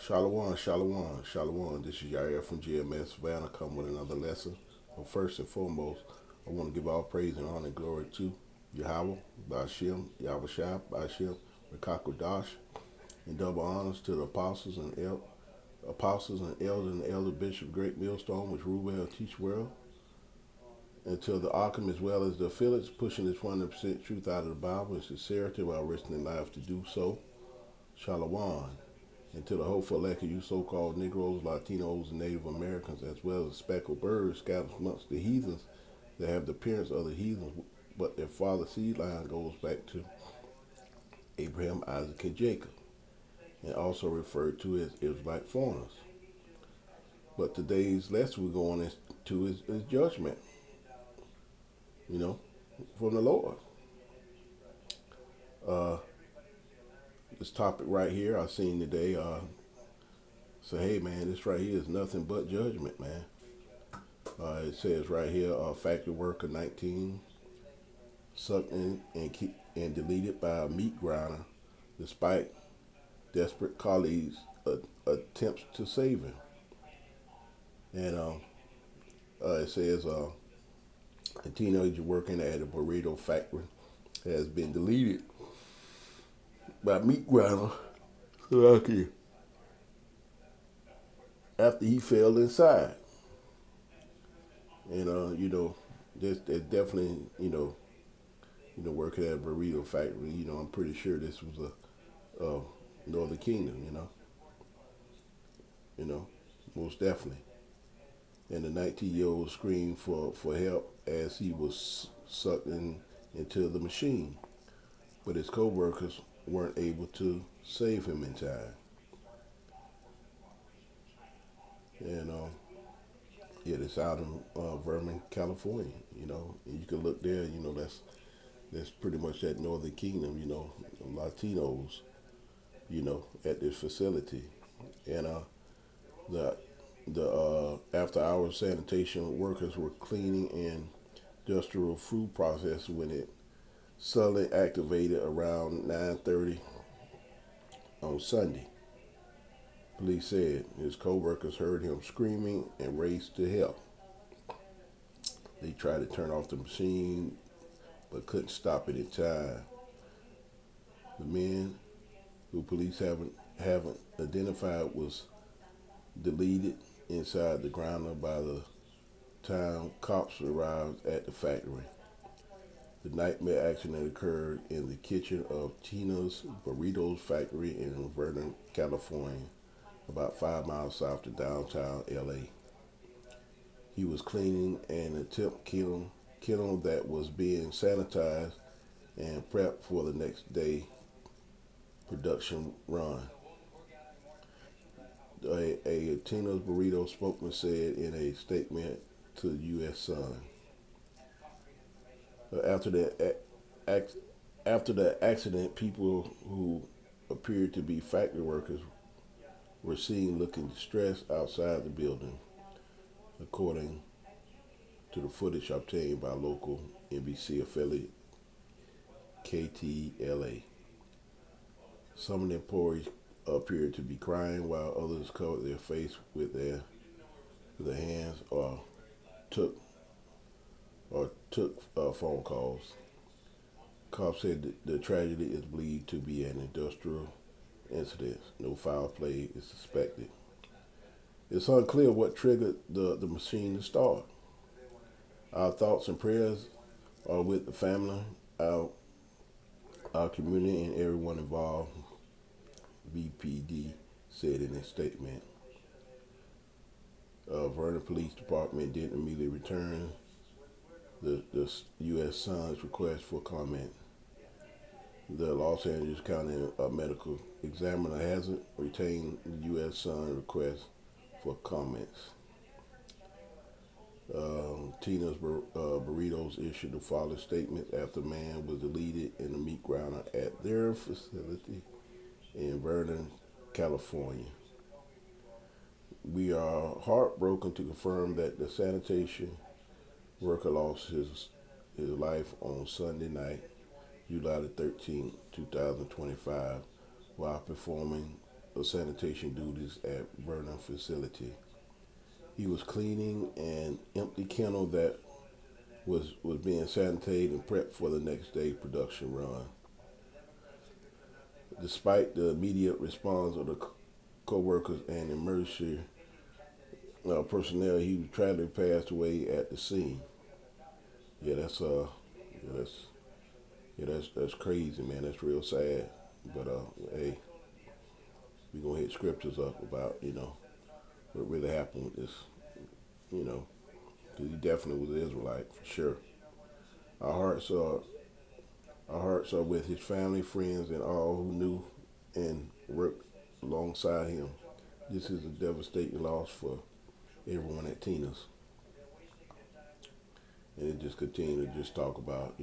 Shalom, shalom, shalom. This is Yair from GMS Savannah, come with another lesson. But first and foremost, I want to give all praise and honor and glory to Yahweh, Bashim, Yahweh Shah, Bashim, Rakakodash, and double honors to the apostles and elders and elder bishop, Great Millstone, which rule well, teach well, and to the Arkham as well as the affiliates, pushing this 100% truth out of the Bible and sincerity while risking their lives to do so. Shalom. And to the hopeful elect of you so-called Negroes, Latinos, and Native Americans, as well as speckled birds scattered amongst the heathens that have the appearance of the heathens, but their father's seed line goes back to Abraham, Isaac, and Jacob, and also referred to as Israelite foreigners. But today's lesson we're going into is judgment, you know, from the Lord. This topic right here I seen today, say, hey man, this right here is nothing but judgment, man. It says right here, factory worker 19 sucked in and deleted by a meat grinder despite desperate colleagues' attempts to save him. And it says a teenager working at a burrito factory has been deleted by meat grinder after he fell inside. And there's definitely working at a burrito factory. I'm pretty sure this was a Northern Kingdom. Most definitely. And the 19-year-old screamed for help as he was sucked into the machine, but his co-workers weren't able to save him in time. And yeah, it's out in Vernon, California. And you can look there. That's pretty much that Northern Kingdom. Latinos. At this facility, and the after hours sanitation workers were cleaning an industrial food process when it suddenly activated around 9:30 on Sunday. Police said his co-workers heard him screaming and raced to help. They tried to turn off the machine but couldn't stop it in time. The men, who police haven't identified, was deleted inside the grinder by the time cops arrived at the factory. The nightmare accident occurred in the kitchen of Tina's Burritos factory in Vernon, California, about 5 miles south of downtown LA. He was cleaning an attempt kennel that was being sanitized and prepped for the next day production run. A Tina's Burrito spokesman said in a statement to the U.S. Sun. After the accident, people who appeared to be factory workers were seen looking distressed outside the building, according to the footage obtained by local NBC affiliate KTLA. Some of the employees appeared to be crying while others covered their face with their hands or took phone calls. Cops said the tragedy is believed to be an industrial incident. No foul play is suspected. It's unclear what triggered the machine to start. Our thoughts and prayers are with the family, our community, and everyone involved, VPD said in a statement. Vernon Police Department didn't immediately return the U.S. Sun's request for comment. The Los Angeles County medical examiner hasn't retained the U.S. Sun request for comments. Tina's Burritos issued a following statement after a man was deleted in the meat grinder at their facility in Vernon, California. We are heartbroken to confirm that the sanitation worker lost his life on Sunday night, July the 13th, 2025, while performing of sanitation duties at Vernon facility. He was cleaning an empty kennel that was being sanitated and prepped for the next day's production run. Despite the immediate response of the co-workers and emergency personnel, he tragically passed away at the scene. Yeah, yeah, that's that's crazy, man. That's real sad. But hey, we gonna hit scriptures up about what really happened with this, you know, because he definitely was an Israelite for sure. Our hearts are our hearts are with his family, friends, and all who knew and worked alongside him. This is a devastating loss for everyone at Tina's, and it just continued to just talk about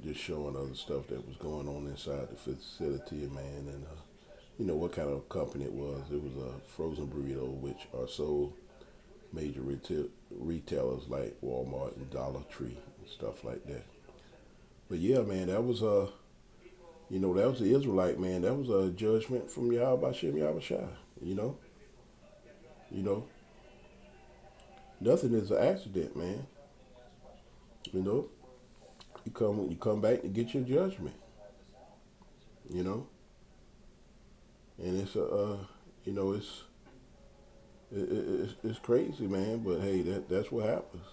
just showing other stuff that was going on inside the facility, man, and what kind of company it was. It was a frozen burrito, which are sold major retailers like Walmart and Dollar Tree and stuff like that. But yeah, man, that was that was the Israelite, man. That was a judgment from Yahweh Bashem Yahweh Shai. You know, you know, nothing is an accident, man. You know, you come back to get your judgment. You know, and it's it's crazy, man. But hey, that's what happens.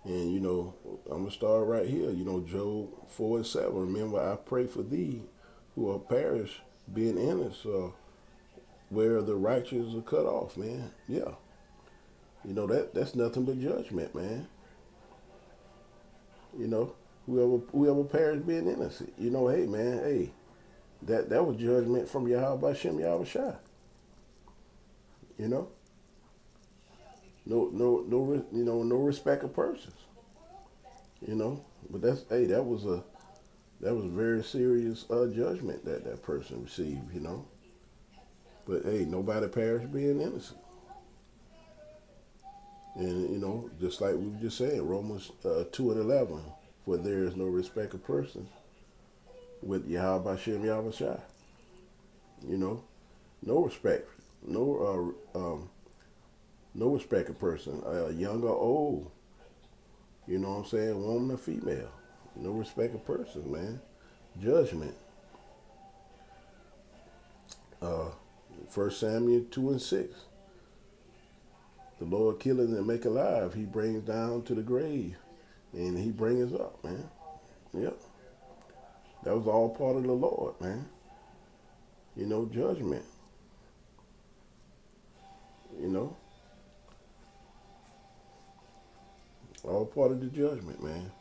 And I'm gonna start right here. Job 4:7. Remember, I pray for thee, who are perish, being innocent, where the righteous are cut off, man. Yeah, that's nothing but judgment, man. You know, whoever perish being innocent. Hey, man, hey, that was judgment from Yahweh Bashem Yahweh Shai. You know, no, no respect of persons. But that was very serious judgment that that person received. But hey, nobody perished being innocent. And just like we were just saying, Romans 2:11, for there is no respect of persons with Yahweh Hashem Yahweh Shai. No respect, no respect of person, young or old. You know what I'm saying, woman or female. No respect of persons, man. Judgment. Uh, 1 Samuel 2:6. The Lord killeth and make alive. He brings down to the grave and he brings up, man. Yep. That was all part of the Lord, man. Judgment. You know, all part of the judgment, man.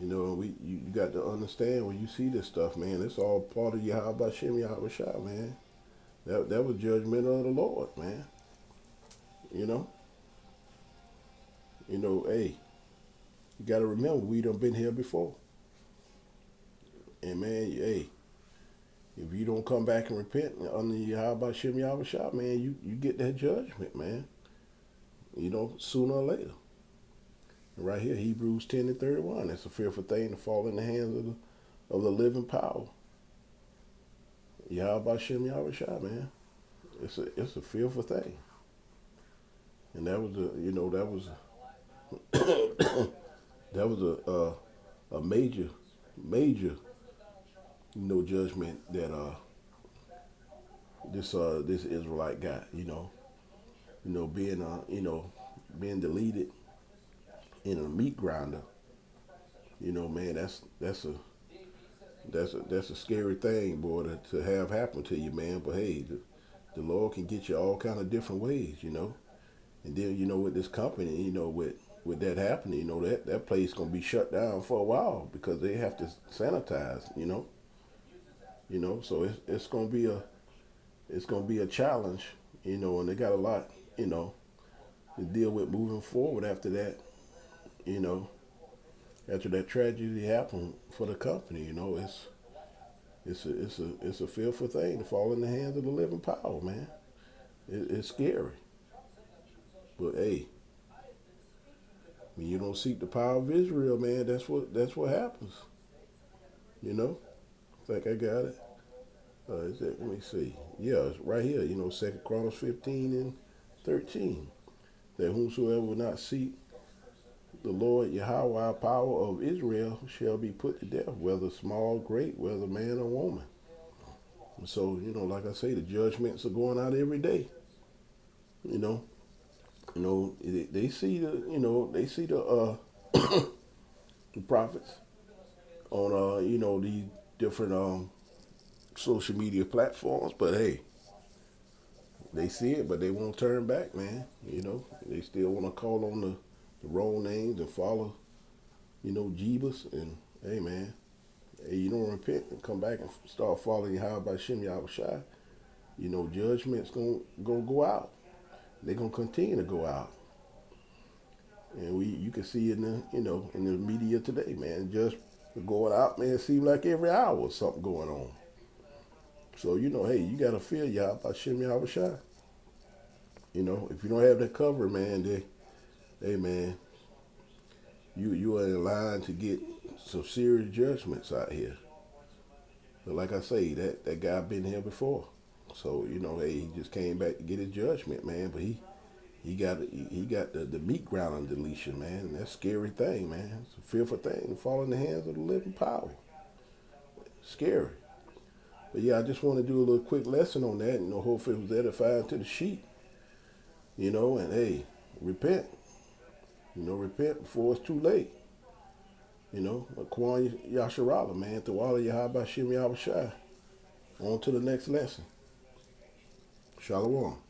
You got to understand when you see this stuff, man. It's all part of Yahweh Hashem Yahweh Shai, man. That was judgment of the Lord, man. You know, hey, you got to remember we done been here before, and man, hey, if you don't come back and repent under Yahweh Hashem Yahweh Shai, man, you get that judgment, man. Sooner or later. And right here, Hebrews 10:31. It's a fearful thing to fall in the hands of the living power. Yahweh Hashem Yahweh Shai, man. It's a fearful thing. And that was that was a major judgment that this Israelite got. Being being deleted in a meat grinder. Man, that's a scary thing, boy, to have happen to you, man. But hey, the Lord can get you all kind of different ways. And then with this company, with that happening, that place gonna be shut down for a while because they have to sanitize. So it's gonna be a challenge. And they got a lot to deal with moving forward after that. You know, after that tragedy happened for the company, it's a fearful thing to fall in the hands of the living power, man. It's scary. But hey, when you don't seek the power of Israel, man, that's what happens. You know, I think I got it. Is it? Let me see. Yeah, it's right here. You know, Second Chronicles 15 and 13. That whomsoever will not seek the Lord Yahweh power of Israel shall be put to death, whether small, great, whether man or woman. And so, you know, like I say, the judgments are going out every day. You know, they see the, they see the prophets on, these different social media platforms. But hey, they see it, but they won't turn back, man. You know, they still want to call on the wrong names and follow, Jeebus. And hey, man, hey, you don't repent and come back and start following Yahweh Shem Yahushai, judgment's gonna go out. They're gonna continue to go out, and you can see in the media today, man, just going out, man. It seems like every hour something going on. So hey, you gotta fear Yahweh Shem Yahushai. If you don't have that cover, man, hey, man, you are in line to get some serious judgments out here. But like I say, that guy been here before. So, hey, he just came back to get his judgment, man. But he got the meat ground deletion, man. And that's a scary thing, man. It's a fearful thing to fall in the hands of the living power. Scary. But yeah, I just want to do a little quick lesson on that, and hopefully it was edifying to the sheep. And hey, repent. Repent before it's too late. Kwan Yasharala, man, through all of Yahweh Shem Yahushai. On to the next lesson. Shalom.